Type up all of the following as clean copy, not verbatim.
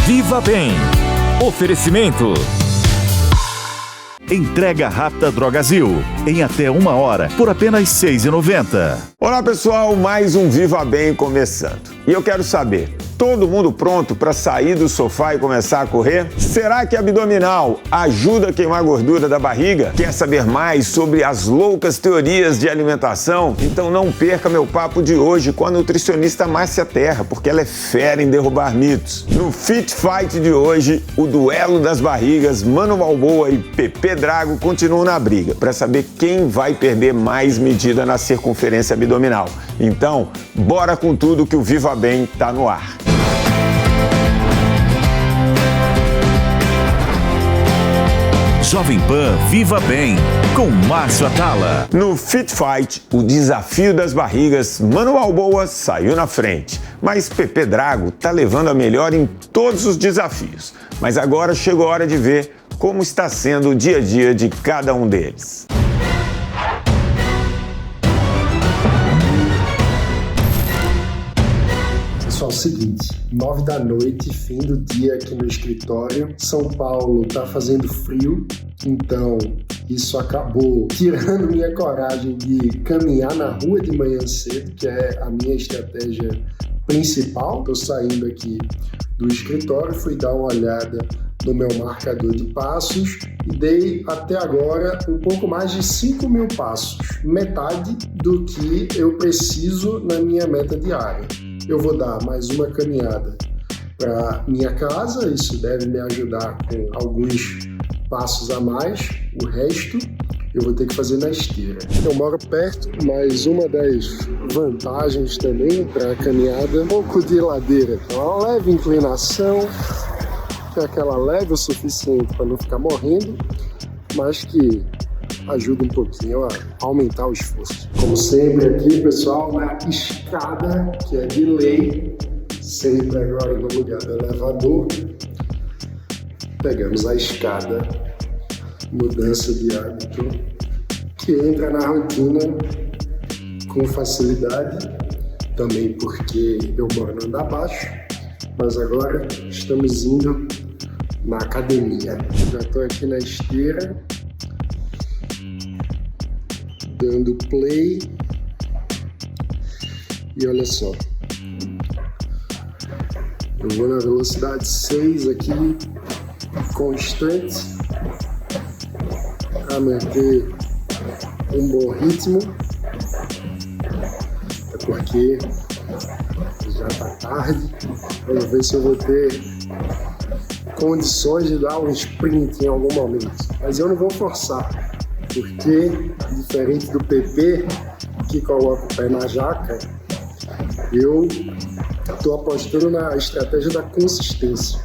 Viva Bem. Oferecimento. Entrega rápida Drogazil, em até 1 hora, por apenas R$ 6,90. Olá pessoal, mais um Viva Bem começando. E eu quero saber, todo mundo pronto para sair do sofá e começar a correr? Será que abdominal ajuda a queimar a gordura da barriga? Quer saber mais sobre as loucas teorias de alimentação? Então não perca meu papo de hoje com a nutricionista Márcia Terra, porque ela é fera em derrubar mitos. No Fit Fight de hoje, o duelo das barrigas, Mano Balboa e Pepe Drago continuam na briga para saber quem vai perder mais medida na circunferência abdominal. Então, bora com tudo que o Viva Bem tá no ar. Jovem Pan Viva Bem, com Márcio Atala. No Fit Fight, o desafio das barrigas, Mano Balboa saiu na frente. Mas Pepe Drago tá levando a melhor em todos os desafios. Mas agora chegou a hora de ver como está sendo o dia a dia de cada um deles. Pessoal, é o seguinte, 9 da noite, fim do dia aqui no escritório. São Paulo tá fazendo frio, então isso acabou tirando minha coragem de caminhar na rua de manhã cedo, que é a minha estratégia principal. Tô saindo aqui do escritório, fui dar uma olhada no meu marcador de passos e dei até agora um pouco mais de 5.000 passos, metade do que eu preciso na minha meta diária. Eu vou dar mais uma caminhada para minha casa, isso deve me ajudar com alguns passos a mais, o resto eu vou ter que fazer na esteira. Eu moro perto, mas uma das vantagens também para a caminhada é um pouco de ladeira, então uma leve inclinação, que é aquela leve o suficiente para não ficar morrendo, mas que ajuda um pouquinho a aumentar o esforço. Como sempre aqui, pessoal, na escada, que é de lei, sempre agora no lugar do elevador, pegamos a escada, mudança de hábito, que entra na rotina com facilidade, também porque eu moro no andar baixo, mas agora estamos indo na academia. Já estou aqui na esteira, dando play, e olha só, eu vou na velocidade 6 aqui, constante, a manter um bom ritmo, é porque já está tarde. Vamos ver se eu vou ter condições de dar um sprint em algum momento, mas eu não vou forçar, porque, diferente do PP, que coloca o pé na jaca, eu estou apostando na estratégia da consistência.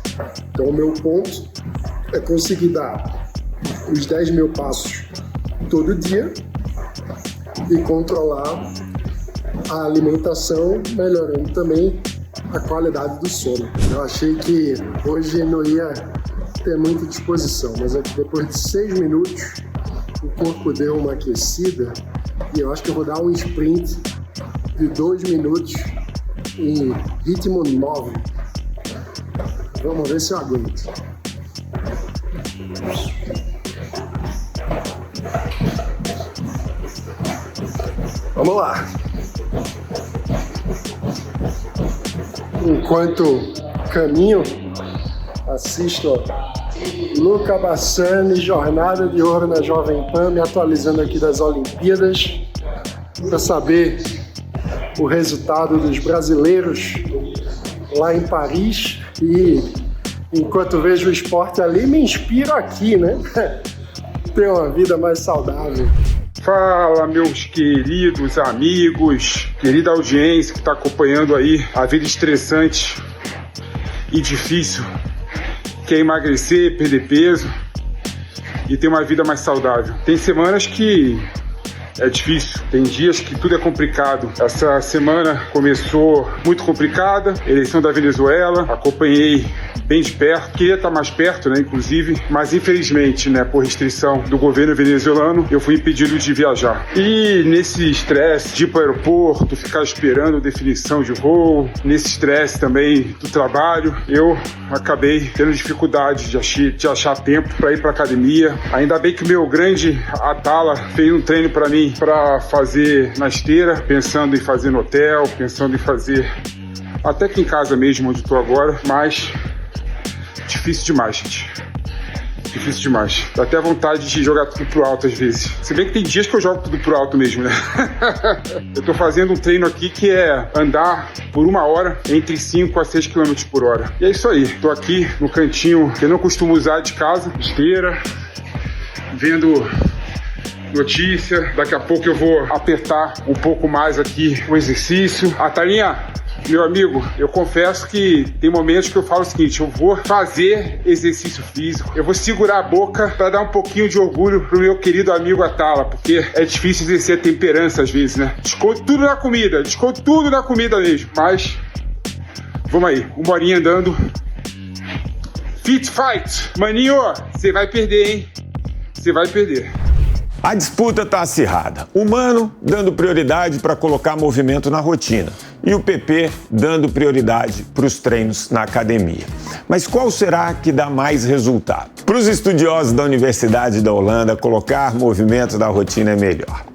Então, o meu ponto é conseguir dar os 10.000 passos todo dia e controlar a alimentação, melhorando também a qualidade do sono. Eu achei que hoje não ia ter muita disposição, mas é que depois de 6 minutos, o corpo deu uma aquecida e eu acho que eu vou dar um sprint de 2 minutos em ritmo 9. Vamos ver se eu aguento. Vamos lá. Enquanto caminho, assisto Luca Bassani, Jornada de Ouro na Jovem Pan, me atualizando aqui das Olimpíadas para saber o resultado dos brasileiros lá em Paris. E enquanto vejo o esporte ali, me inspiro aqui, né? Ter uma vida mais saudável. Fala, meus queridos amigos, querida audiência que está acompanhando aí a vida estressante e difícil que é emagrecer, perder peso e ter uma vida mais saudável. Tem semanas que é difícil, tem dias que tudo é complicado. Essa semana começou muito complicada, eleição da Venezuela, acompanhei bem de perto. Queria estar mais perto, né, inclusive, mas infelizmente, né, por restrição do governo venezuelano, eu fui impedido de viajar. E nesse estresse de ir para o aeroporto, ficar esperando definição de voo, nesse estresse também do trabalho, eu acabei tendo dificuldade de achar tempo para ir para academia. Ainda bem que o meu grande Atala fez um treino para mim para fazer na esteira, pensando em fazer no hotel, pensando em fazer até aqui em casa mesmo, onde estou agora, mas difícil demais, gente. Difícil demais. Dá até vontade de jogar tudo pro alto às vezes. Se bem que tem dias que eu jogo tudo pro alto mesmo, né? Eu tô fazendo um treino aqui que é andar por 1 hora entre 5 a 6 km por hora. E é isso aí. Tô aqui no cantinho que eu não costumo usar de casa, esteira, vendo notícia. Daqui a pouco eu vou apertar um pouco mais aqui o exercício. Talinha, meu amigo, eu confesso que tem momentos que eu falo o seguinte: eu vou fazer exercício físico, eu vou segurar a boca para dar um pouquinho de orgulho pro meu querido amigo Atala, porque é difícil exercer a temperança às vezes, né? Desconto tudo na comida mesmo, mas vamos aí, 1 horinha andando. Fit fight! Maninho, você vai perder, hein? Você vai perder. A disputa está acirrada. O Mano dando prioridade para colocar movimento na rotina e o PP dando prioridade para os treinos na academia. Mas qual será que dá mais resultado? Para os estudiosos da Universidade da Holanda, colocar movimento na rotina é melhor.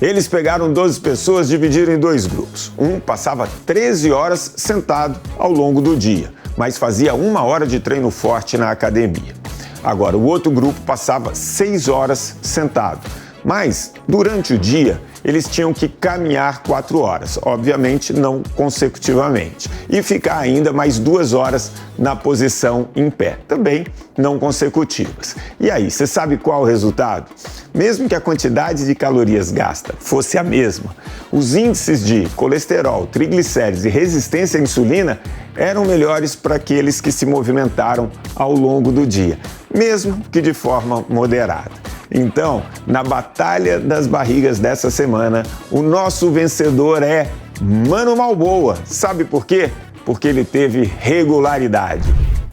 Eles pegaram 12 pessoas, dividiram em 2 grupos. Um passava 13 horas sentado ao longo do dia, mas fazia 1 hora de treino forte na academia. Agora, o outro grupo passava 6 horas sentado, mas durante o dia eles tinham que caminhar 4 horas, obviamente não consecutivamente, e ficar ainda mais 2 horas na posição em pé, também não consecutivas. E aí, você sabe qual o resultado? Mesmo que a quantidade de calorias gasta fosse a mesma, os índices de colesterol, triglicéridos e resistência à insulina eram melhores para aqueles que se movimentaram ao longo do dia, mesmo que de forma moderada. Então, na Batalha das Barrigas dessa semana, o nosso vencedor é Mano Malboa. Sabe por quê? Porque ele teve regularidade.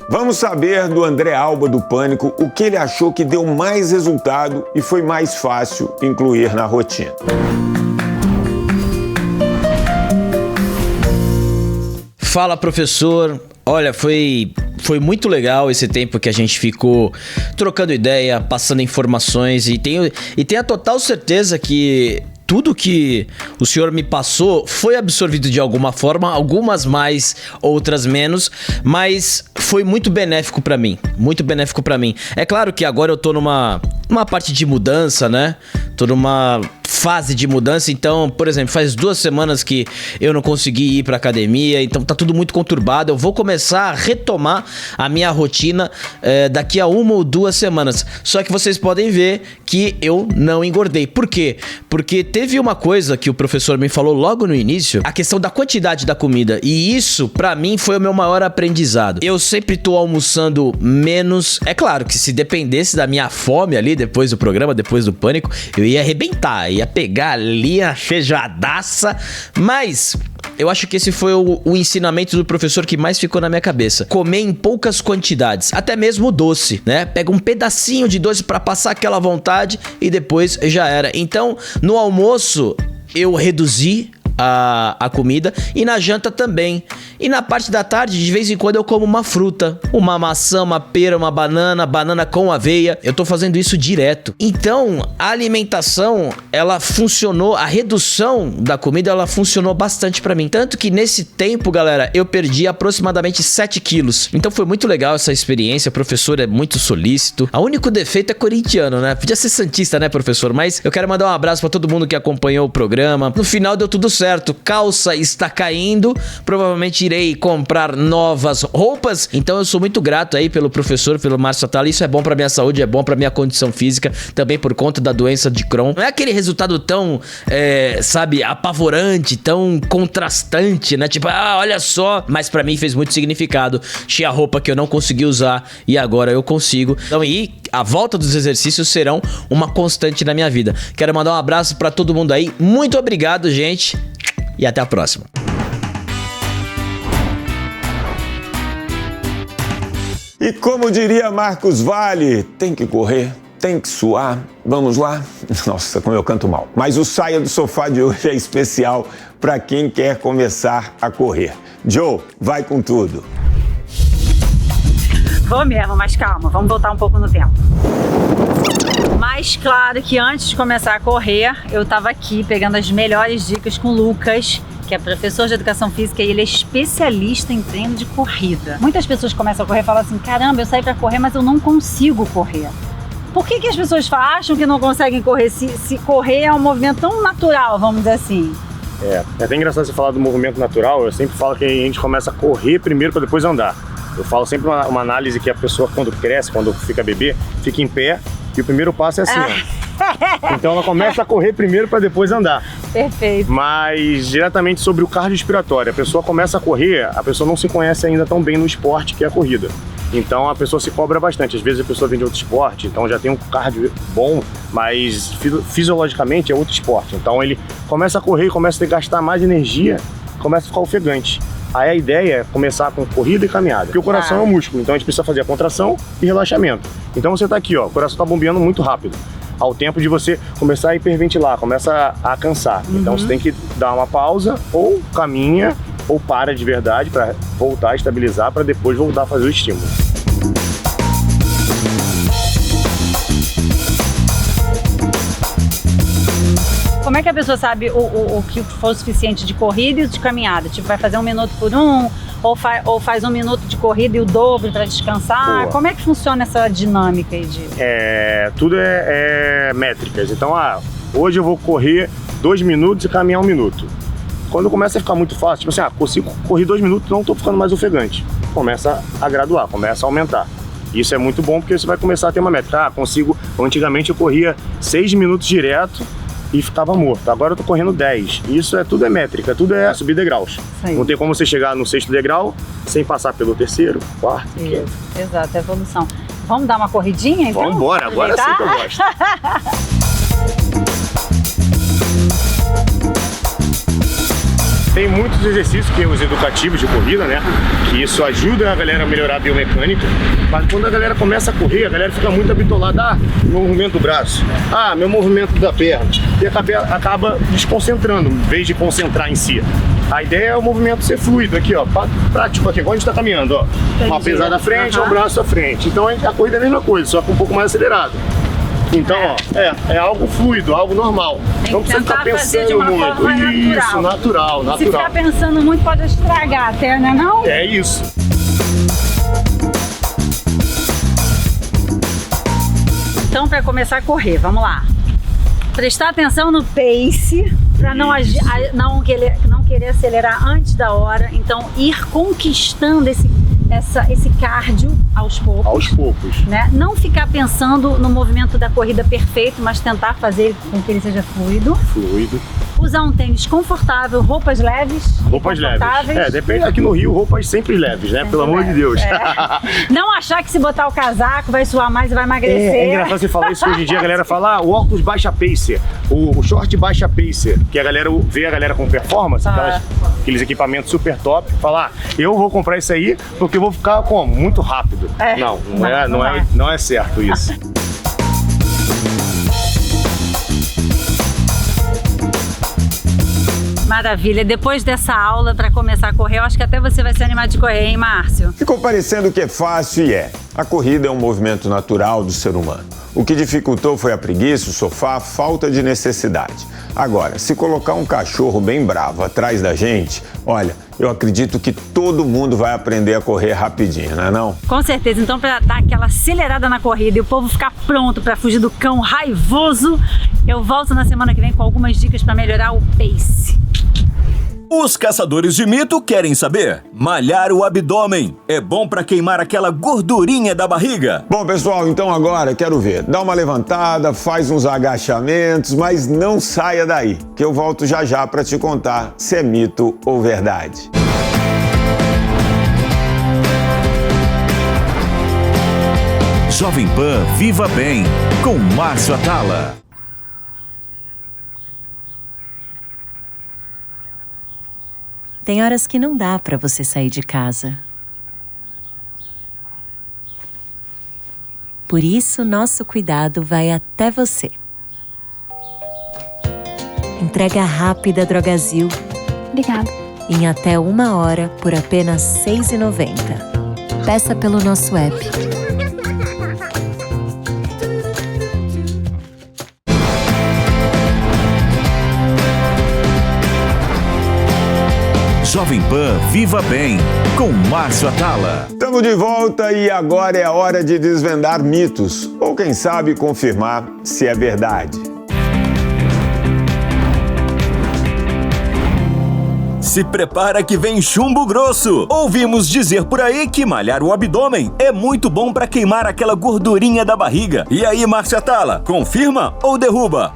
Vamos saber do André Alba do Pânico o que ele achou que deu mais resultado e foi mais fácil incluir na rotina. Fala, professor. Olha, foi muito legal esse tempo que a gente ficou trocando ideia, passando informações e tenho a total certeza que tudo que o senhor me passou foi absorvido de alguma forma, algumas mais, outras menos, mas foi muito benéfico pra mim, muito benéfico pra mim. É claro que agora eu tô numa parte de mudança, né? Tô numa fase de mudança, então, por exemplo, faz 2 semanas que eu não consegui ir pra academia, então tá tudo muito conturbado. Eu vou começar a retomar a minha rotina daqui a 1 ou 2 semanas. Só que vocês podem ver que eu não engordei. Por quê? Porque teve uma coisa que o professor me falou logo no início, a questão da quantidade da comida, e isso pra mim foi o meu maior aprendizado. Eu sempre tô almoçando menos. É claro que se dependesse da minha fome ali depois do programa, depois do Pânico, eu ia arrebentar, ia pegar ali a feijoadaça, mas eu acho que esse foi o ensinamento do professor que mais ficou na minha cabeça. Comer em poucas quantidades, até mesmo doce, né? Pega um pedacinho de doce pra passar aquela vontade e depois já era. Então, no almoço, eu reduzi a comida e na janta também. E na parte da tarde, de vez em quando eu como uma fruta, uma maçã, uma pera, uma banana com aveia. Eu tô fazendo isso direto. Então, a alimentação, ela funcionou, a redução da comida, ela funcionou bastante pra mim. Tanto que nesse tempo, galera, eu perdi aproximadamente 7 quilos. Então foi muito legal essa experiência, o professor é muito solícito. O único defeito é corintiano, né? Podia ser santista, né, professor? Mas eu quero mandar um abraço pra todo mundo que acompanhou o programa. No final deu tudo certo, calça está caindo, provavelmente irei comprar novas roupas, então eu sou muito grato aí pelo professor, pelo Márcio Atala. Isso é bom pra minha saúde, é bom pra minha condição física, também por conta da doença de Crohn. Não é aquele resultado tão, sabe, apavorante, tão contrastante, né? Tipo, olha só, mas pra mim fez muito significado. Tinha roupa que eu não consegui usar e agora eu consigo. Então, e a volta dos exercícios serão uma constante na minha vida. Quero mandar um abraço pra todo mundo aí. Muito obrigado, gente. E até a próxima. E como diria Marcos Valle, tem que correr, tem que suar. Vamos lá? Nossa, como eu canto mal. Mas o Saia do Sofá de hoje é especial para quem quer começar a correr. Joe, vai com tudo. Vou mesmo, mas calma, vamos voltar um pouco no tempo. Mas claro que antes de começar a correr, eu tava aqui pegando as melhores dicas com o Lucas, que é professor de educação física e ele é especialista em treino de corrida. Muitas pessoas começam a correr e falam assim, caramba, eu saí pra correr, mas eu não consigo correr. Por que as pessoas acham que não conseguem correr se correr é um movimento tão natural, vamos dizer assim? É até engraçado você falar do movimento natural. Eu sempre falo que a gente começa a correr primeiro para depois andar. Eu falo sempre uma análise que a pessoa, quando cresce, quando fica bebê, fica em pé e o primeiro passo é assim, ó. Então ela começa a correr primeiro para depois andar. Perfeito. Mas diretamente sobre o cardiorrespiratório, a pessoa começa a correr, a pessoa não se conhece ainda tão bem no esporte que é a corrida. Então a pessoa se cobra bastante. Às vezes a pessoa vem de outro esporte, então já tem um cardio bom, mas fisiologicamente é outro esporte. Então ele começa a correr, começa a gastar mais energia, começa a ficar ofegante. Aí a ideia é começar com corrida e caminhada, porque o coração é um músculo, então a gente precisa fazer a contração e relaxamento. Então você tá aqui, ó, o coração tá bombeando muito rápido. Ao tempo de você começar a hiperventilar, começa a cansar. Então você tem que dar uma pausa, ou caminha, ou para de verdade para voltar a estabilizar, para depois voltar a fazer o estímulo. Como é que a pessoa sabe o que for o suficiente de corrida e de caminhada? Tipo, vai fazer 1 minuto por um, ou faz 1 minuto de corrida e o dobro para descansar? Boa. Como é que funciona essa dinâmica aí de... Tudo é métricas. Então, hoje eu vou correr 2 minutos e caminhar 1 minuto. Quando começa a ficar muito fácil, tipo assim, consigo correr 2 minutos, não estou ficando mais ofegante. Começa a graduar, começa a aumentar. Isso é muito bom porque você vai começar a ter uma métrica. Antigamente eu corria 6 minutos direto e ficava morto. Agora eu tô correndo 10. Isso tudo é métrica, tudo é subir degraus. Sim. Não tem como você chegar no 6º degrau sem passar pelo 3º, 4º, 5º. Exato, é evolução. Vamos dar uma corridinha então? Vamos embora, agora sim que eu gosto. Tem muitos exercícios que os educativos de corrida, né? Que isso ajuda a galera a melhorar a biomecânica. Mas quando a galera começa a correr, a galera fica muito habitolada. Meu movimento do braço. Meu movimento da perna. E acaba desconcentrando, em vez de concentrar em si. A ideia é o movimento ser fluido aqui, ó. Prático aqui, igual a gente tá caminhando, ó. Uma pesada à frente, um braço à frente. Então a corrida é a mesma coisa, só que um pouco mais acelerado. Então, é algo fluido, algo normal. Não precisa ficar pensando muito. Isso, natural. Se ficar pensando muito, pode estragar até, né não? É isso. Então, para começar a correr, vamos lá. Prestar atenção no pace, para não querer acelerar antes da hora. Então, ir conquistando esse cardio aos poucos. Aos poucos. Né? Não ficar pensando no movimento da corrida perfeito, mas tentar fazer com que ele seja fluido. Usar um tênis confortável, roupas leves. Roupas leves. Depende. Aqui no Rio, roupas sempre leves, né? Pelo amor de Deus. Não achar que se botar o casaco vai suar mais e vai emagrecer. É engraçado você falar isso hoje em dia, a galera fala, o óculos baixa pacer, o short baixa pacer, que a galera vê a galera com performance, aqueles equipamentos super top, fala, eu vou comprar isso aí porque eu vou ficar muito rápido. Não é certo isso. Maravilha. Depois dessa aula, para começar a correr, eu acho que até você vai se animar de correr, hein, Márcio? Ficou parecendo que é fácil e é. A corrida é um movimento natural do ser humano. O que dificultou foi a preguiça, o sofá, a falta de necessidade. Agora, se colocar um cachorro bem bravo atrás da gente, olha, eu acredito que todo mundo vai aprender a correr rapidinho, não é não? Com certeza. Então, para dar aquela acelerada na corrida e o povo ficar pronto para fugir do cão raivoso, eu volto na semana que vem com algumas dicas para melhorar o pace. Os caçadores de mito querem saber: malhar o abdômen é bom para queimar aquela gordurinha da barriga? Bom, pessoal, então agora quero ver. Dá uma levantada, faz uns agachamentos, mas não saia daí, que eu volto já para te contar se é mito ou verdade. Jovem Pan Viva Bem, com Márcio Atala. Tem horas que não dá para você sair de casa. Por isso, nosso cuidado vai até você. Entrega rápida Drogazil. Obrigada. Em até 1 hora por apenas R$ 6,90. Peça pelo nosso app. Jovem Pan Viva Bem, com Márcio Atala. Estamos de volta e agora é a hora de desvendar mitos, ou quem sabe confirmar se é verdade. Se prepara que vem chumbo grosso! Ouvimos dizer por aí que malhar o abdômen é muito bom para queimar aquela gordurinha da barriga. E aí, Márcio Atala, confirma ou derruba?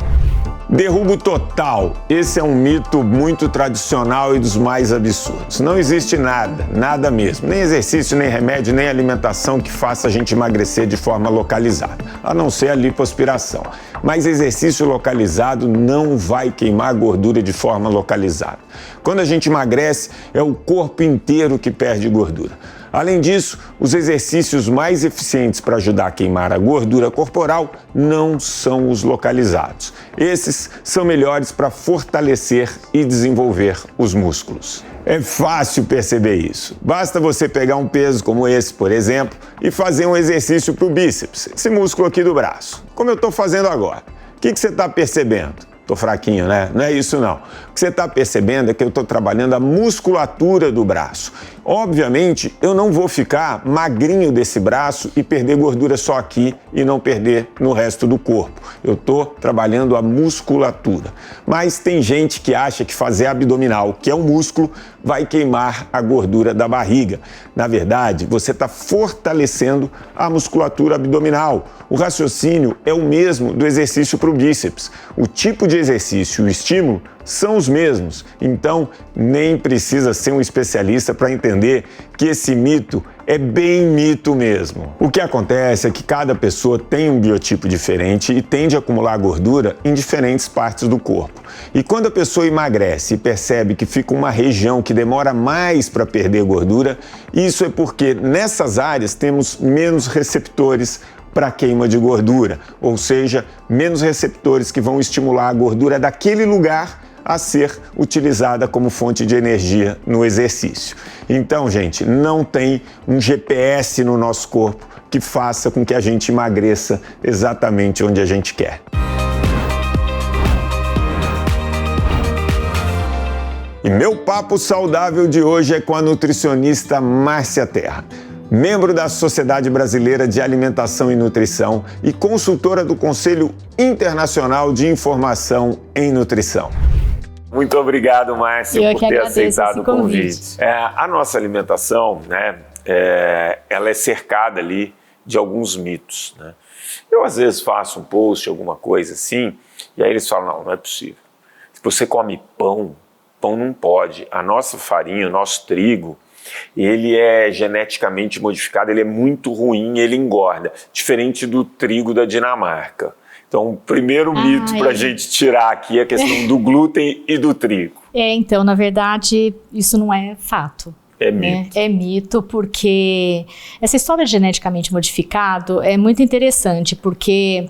Derrubo total. Esse é um mito muito tradicional e dos mais absurdos. Não existe nada mesmo, nem exercício, nem remédio, nem alimentação que faça a gente emagrecer de forma localizada, a não ser a lipoaspiração. Mas exercício localizado não vai queimar gordura de forma localizada. Quando a gente emagrece, é o corpo inteiro que perde gordura. Além disso, os exercícios mais eficientes para ajudar a queimar a gordura corporal não são os localizados. Esses são melhores para fortalecer e desenvolver os músculos. É fácil perceber isso. Basta você pegar um peso como esse, por exemplo, e fazer um exercício para o bíceps, esse músculo aqui do braço, como eu estou fazendo agora. O que você está percebendo? Tô fraquinho, né? Não é isso não. O que você está percebendo é que eu estou trabalhando a musculatura do braço. Obviamente, eu não vou ficar magrinho desse braço e perder gordura só aqui e não perder no resto do corpo. Eu estou trabalhando a musculatura. Mas tem gente que acha que fazer abdominal, que é um músculo, vai queimar a gordura da barriga. Na verdade, você está fortalecendo a musculatura abdominal. O raciocínio é o mesmo do exercício para o bíceps. O tipo de exercício e o estímulo são os mesmos, então nem precisa ser um especialista para entender que esse mito é bem mito mesmo. O que acontece é que cada pessoa tem um biotipo diferente e tende a acumular gordura em diferentes partes do corpo. E quando a pessoa emagrece e percebe que fica uma região que demora mais para perder gordura, isso é porque nessas áreas temos menos receptores para queima de gordura, ou seja, menos receptores que vão estimular a gordura daquele lugar a ser utilizada como fonte de energia no exercício. Então, gente, não tem um GPS no nosso corpo que faça com que a gente emagreça exatamente onde a gente quer. E meu papo saudável de hoje é com a nutricionista Márcia Terra, membro da Sociedade Brasileira de Alimentação e Nutrição e consultora do Conselho Internacional de Informação em Nutrição. Muito obrigado, Márcia, por ter aceitado o convite. A nossa alimentação, né, ela é cercada ali de alguns mitos, né? Eu, às vezes, faço um post, alguma coisa assim, e aí eles falam, não é possível. Se você come pão não pode. A nossa farinha, o nosso trigo, ele é geneticamente modificado, ele é muito ruim, ele engorda, diferente do trigo da Dinamarca. Então, o primeiro mito para a gente tirar aqui é a questão do glúten e do trigo. Então, na verdade, isso não é fato. É mito. É mito porque essa história de geneticamente modificado é muito interessante, porque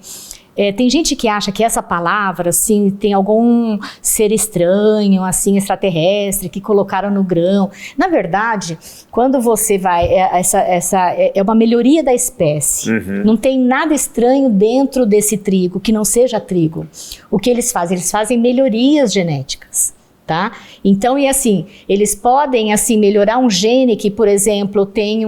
tem gente que acha que essa palavra, assim, tem algum ser estranho, assim, extraterrestre, que colocaram no grão. Na verdade, quando você vai, é uma melhoria da espécie. Uhum. Não tem nada estranho dentro desse trigo, que não seja trigo. O que eles fazem? Eles fazem melhorias genéticas. Tá? Então, e assim, eles podem, assim, melhorar um gene que, por exemplo, tem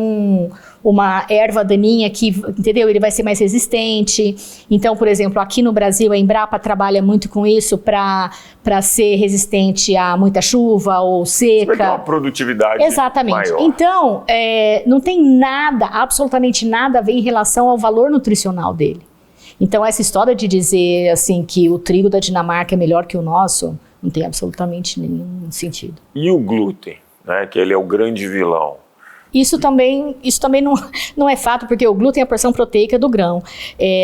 uma erva daninha que, entendeu? Ele vai ser mais resistente. Então, por exemplo, aqui no Brasil, a Embrapa trabalha muito com isso para ser resistente a muita chuva ou seca. Vai ter uma produtividade Exatamente. maior. Então, não tem nada, absolutamente nada a ver em relação ao valor nutricional dele. Então, essa história de dizer, assim, que o trigo da Dinamarca é melhor que o nosso, não tem absolutamente nenhum sentido. E o glúten, né, que ele é o grande vilão? Isso também não é fato, porque o glúten é a porção proteica do grão,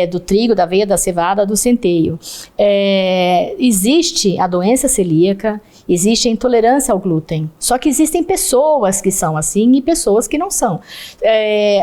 do trigo, da aveia, da cevada, do centeio. Existe a doença celíaca Existe a intolerância ao glúten. Só que existem pessoas que são assim e pessoas que não são.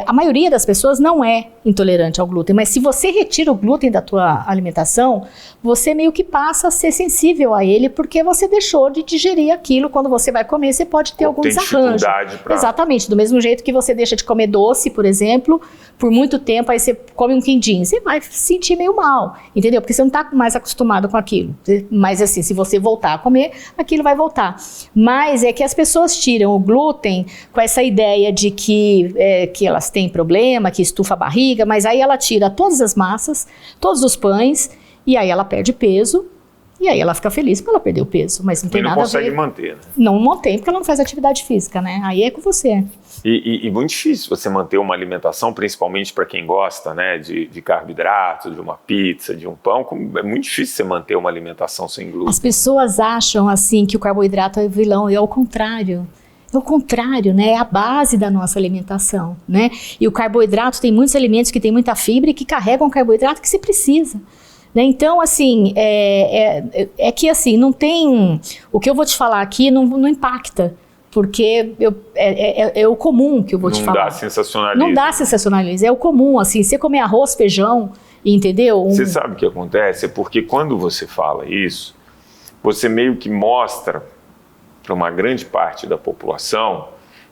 A maioria das pessoas não é intolerante ao glúten, mas se você retira o glúten da tua alimentação, você meio que passa a ser sensível a ele, porque você deixou de digerir aquilo. Quando você vai comer, você pode ter algum desarranjo. Exatamente, do mesmo jeito que você deixa de comer doce, por exemplo, por muito tempo, aí você come um quindim, você vai se sentir meio mal, entendeu? Porque você não está mais acostumado com aquilo. Mas assim, se você voltar a comer, aquilo vai voltar. Mas é que as pessoas tiram o glúten com essa ideia de que elas têm problema, que estufa a barriga, mas aí ela tira todas as massas, todos os pães, e aí ela perde peso, e aí ela fica feliz porque ela perdeu peso, mas não tem nada a ver. Não consegue manter, né? Não mantém, porque ela não faz atividade física, né? Aí é com você. E muito difícil você manter uma alimentação, principalmente para quem gosta, né, de carboidrato, de uma pizza, de um pão. É muito difícil você manter uma alimentação sem glúten. As pessoas acham assim que o carboidrato é o vilão, e é o contrário. É o contrário, né? É a base da nossa alimentação, né? E o carboidrato, tem muitos alimentos que tem muita fibra e que carregam o carboidrato que você precisa. Né? Então, assim, é que assim, não tem... O que eu vou te falar aqui não impacta. Porque é o comum que eu vou te falar. Não dá sensacionalismo. Não dá sensacionalismo, é o comum, assim, você comer arroz, feijão, entendeu? Você sabe o que acontece? É porque quando você fala isso, você meio que mostra para uma grande parte da população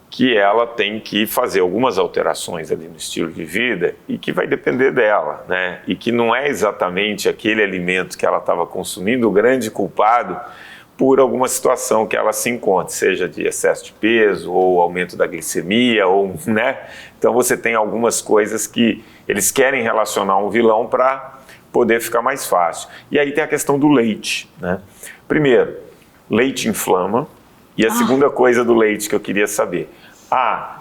que ela tem que fazer algumas alterações ali no estilo de vida e que vai depender dela, né? E que não é exatamente aquele alimento que ela estava consumindo o grande culpado por alguma situação que ela se encontre, seja de excesso de peso ou aumento da glicemia, ou, né? Então você tem algumas coisas que eles querem relacionar um vilão para poder ficar mais fácil. E aí tem a questão do leite, né? Primeiro, leite inflama, e a segunda coisa do leite que eu queria saber,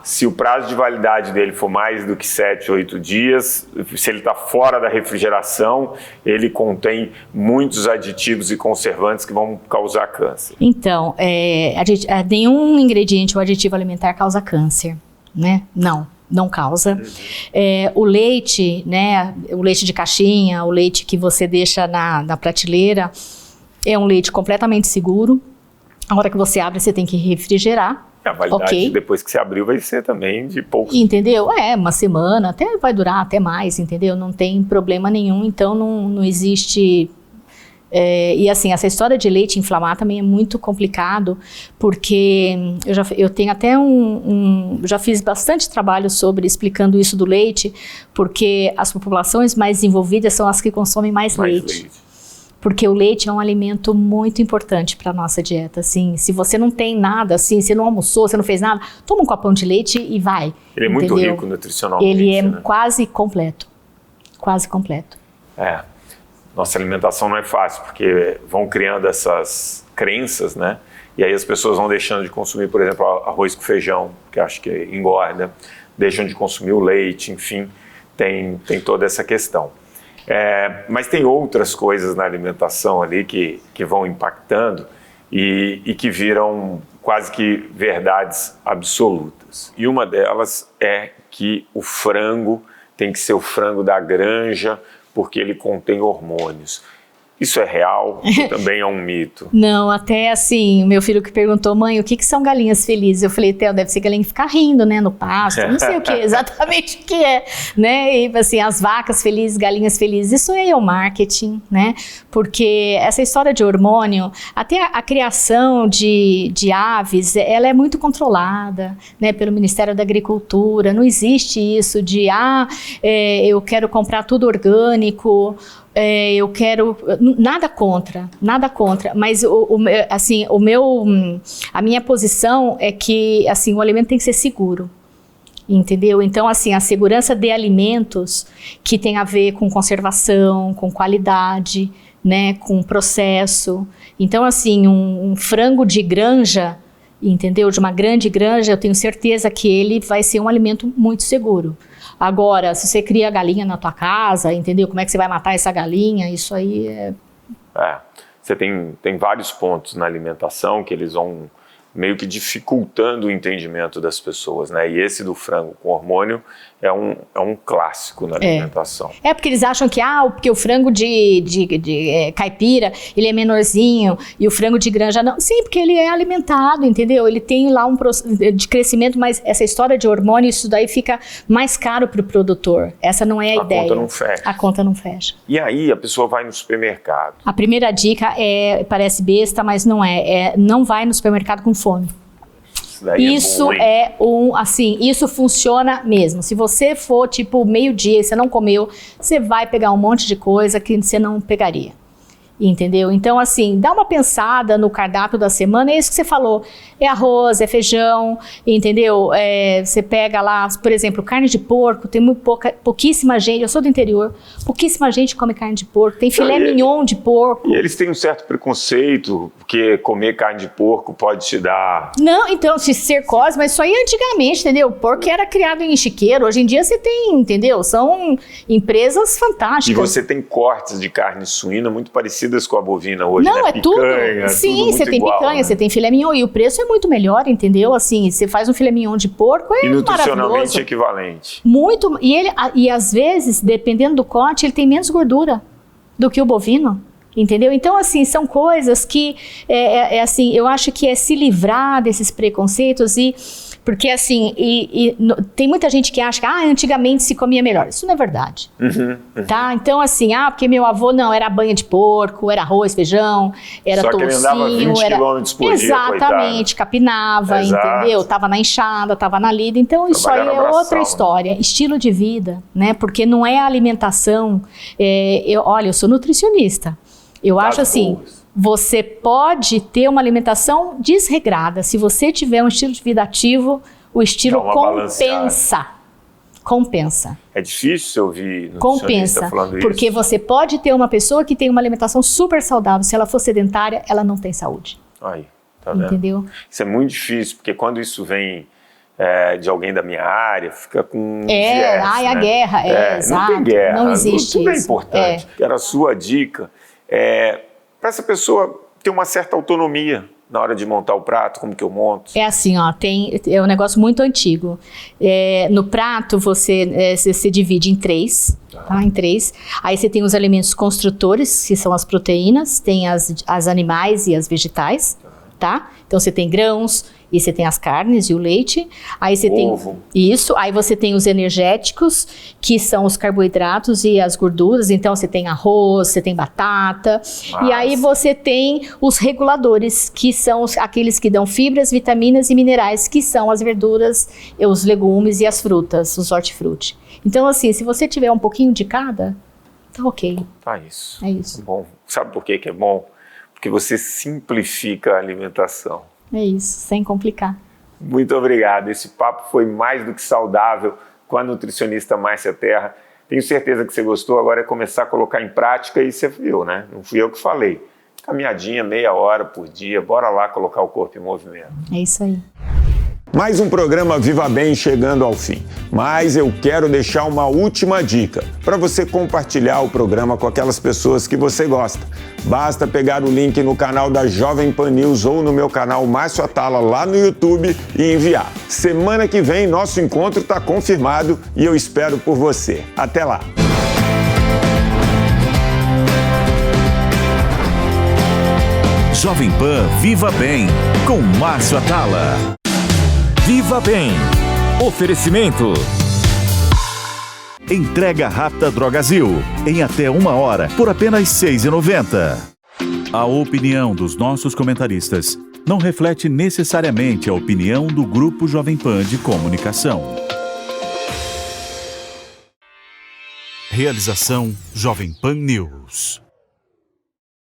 se o prazo de validade dele for mais do que 7, 8 dias, se ele está fora da refrigeração, ele contém muitos aditivos e conservantes que vão causar câncer. Então, nenhum ingrediente ou aditivo alimentar causa câncer, né? Não causa. O leite, né? O leite de caixinha, o leite que você deixa na prateleira, é um leite completamente seguro. A hora que você abre, você tem que refrigerar. A validade depois que você abriu vai ser também de pouco. Entendeu? Uma semana, até vai durar até mais, entendeu? Não tem problema nenhum, então não existe... e assim, essa história de leite inflamar também é muito complicado, porque eu tenho até já fiz bastante trabalho sobre explicando isso do leite, porque as populações mais desenvolvidas são as que consomem mais leite. Porque o leite é um alimento muito importante para a nossa dieta, assim, se você não tem nada, assim, você não almoçou, você não fez nada, toma um copão de leite e vai. Ele é muito rico nutricionalmente. Ele é, né? quase completo, Nossa alimentação não é fácil, porque vão criando essas crenças, né? E aí as pessoas vão deixando de consumir, por exemplo, arroz com feijão, que eu acho que engorda, deixam de consumir o leite, enfim, tem toda essa questão. Mas tem outras coisas na alimentação ali que vão impactando e que viram quase que verdades absolutas. E uma delas é que o frango tem que ser o frango da granja porque ele contém hormônios. Isso é real ou também é um mito? Não, até assim, meu filho que perguntou, mãe, o que são galinhas felizes? Eu falei, Theo, deve ser galinha que fica rindo, né, no pasto, não sei o que, exatamente o que é, né, e assim, as vacas felizes, galinhas felizes, isso aí é o marketing, né, porque essa história de hormônio, até a criação de aves, ela é muito controlada, né, pelo Ministério da Agricultura, não existe isso de, eu quero comprar tudo orgânico, eu quero, nada contra, mas a minha posição é que assim, o alimento tem que ser seguro, entendeu? Então assim, a segurança de alimentos que tem a ver com conservação, com qualidade, né, com processo. Então assim, um frango de granja, entendeu? De uma grande granja, eu tenho certeza que ele vai ser um alimento muito seguro. Agora, se você cria galinha na tua casa, entendeu? Como é que você vai matar essa galinha? Isso aí você tem vários pontos na alimentação que eles vão meio que dificultando o entendimento das pessoas, né? E esse do frango com hormônio é um clássico na alimentação. Porque eles acham que porque o frango de caipira, ele é menorzinho e o frango de granja não. Sim, porque ele é alimentado, entendeu? Ele tem lá um processo de crescimento, mas essa história de hormônio, isso daí fica mais caro para o produtor. Essa não é a ideia. A conta não fecha. E aí a pessoa vai no supermercado. A primeira dica parece besta, mas não é. Não vai no supermercado com fome. Isso isso funciona mesmo. Se você for tipo meio-dia e você não comeu, você vai pegar um monte de coisa que você não pegaria. Entendeu? Então, assim, dá uma pensada no cardápio da semana, é isso que você falou. É arroz, é feijão, entendeu? Você pega lá, por exemplo, carne de porco, tem pouquíssima gente, eu sou do interior, pouquíssima gente come carne de porco, tem filé mignon de porco. E eles têm um certo preconceito, porque comer carne de porco pode te dar... Não, então, cercose, mas isso aí antigamente, entendeu? O porco era criado em chiqueiro, hoje em dia você tem, entendeu? São empresas fantásticas. E você tem cortes de carne suína muito parecidas com a bovina hoje, não, né? É picanha, tudo. Sim, você tem igual, picanha, né? Você tem filé mignon e o preço é muito melhor, entendeu? Assim, você faz um filé mignon de porco, é nutricionalmente equivalente. Muito, e às vezes, dependendo do corte, ele tem menos gordura do que o bovino. Entendeu? Então, assim, são coisas que, assim, eu acho que é se livrar desses preconceitos porque, assim, tem muita gente que acha que, antigamente se comia melhor. Isso não é verdade, tá? Então, assim, porque meu avô, não, era banha de porco, era arroz, feijão, era toucinho. Só que ele andava 20 quilômetros por dia, exatamente, capinava, entendeu? Tava na enxada, tava na lida. Então, isso aí é outra história. Estilo de vida, né? Porque não é a alimentação. Olha, eu sou nutricionista. Eu acho assim, você pode ter uma alimentação desregrada. Se você tiver um estilo de vida ativo, o estilo compensa. É difícil você ouvir nutricionista falando isso. Porque você pode ter uma pessoa que tem uma alimentação super saudável. Se ela for sedentária, ela não tem saúde. Aí, tá vendo? Entendeu? Isso é muito difícil, porque quando isso vem de alguém da minha área, fica com a né? guerra, exato. Não tem guerra. Não existe tudo isso. É importante. Era a sua dica. Para essa pessoa ter uma certa autonomia na hora de montar o prato, como que eu monto? É assim, é um negócio muito antigo. No prato você divide em três, tá? Em três. Aí você tem os alimentos construtores, que são as proteínas, tem as animais e as vegetais, tá? Então você tem grãos, e você tem as carnes e o leite, aí você tem isso, aí você tem os energéticos, que são os carboidratos e as gorduras, então você tem arroz, você tem batata, e aí você tem os reguladores, que são aqueles que dão fibras, vitaminas e minerais, que são as verduras, os legumes e as frutas, os hortifruti. Então assim, se você tiver um pouquinho de cada, tá ok. Tá isso. É isso. Bom, sabe por que é bom? Porque você simplifica a alimentação. É isso, sem complicar. Muito obrigado. Esse papo foi mais do que saudável com a nutricionista Márcia Terra. Tenho certeza que você gostou. Agora é começar a colocar em prática e você viu, né? Não fui eu que falei. Caminhadinha, meia hora por dia. Bora lá colocar o corpo em movimento. É isso aí. Mais um programa Viva Bem chegando ao fim. Mas eu quero deixar uma última dica para você compartilhar o programa com aquelas pessoas que você gosta. Basta pegar o link no canal da Jovem Pan News ou no meu canal Márcio Atala lá no YouTube e enviar. Semana que vem nosso encontro está confirmado e eu espero por você. Até lá! Jovem Pan Viva Bem com Márcio Atala. Viva Bem. Oferecimento. Entrega rápida Drogazil, em até 1 hora, por apenas R$ 6,90. A opinião dos nossos comentaristas não reflete necessariamente a opinião do Grupo Jovem Pan de Comunicação. Realização Jovem Pan News.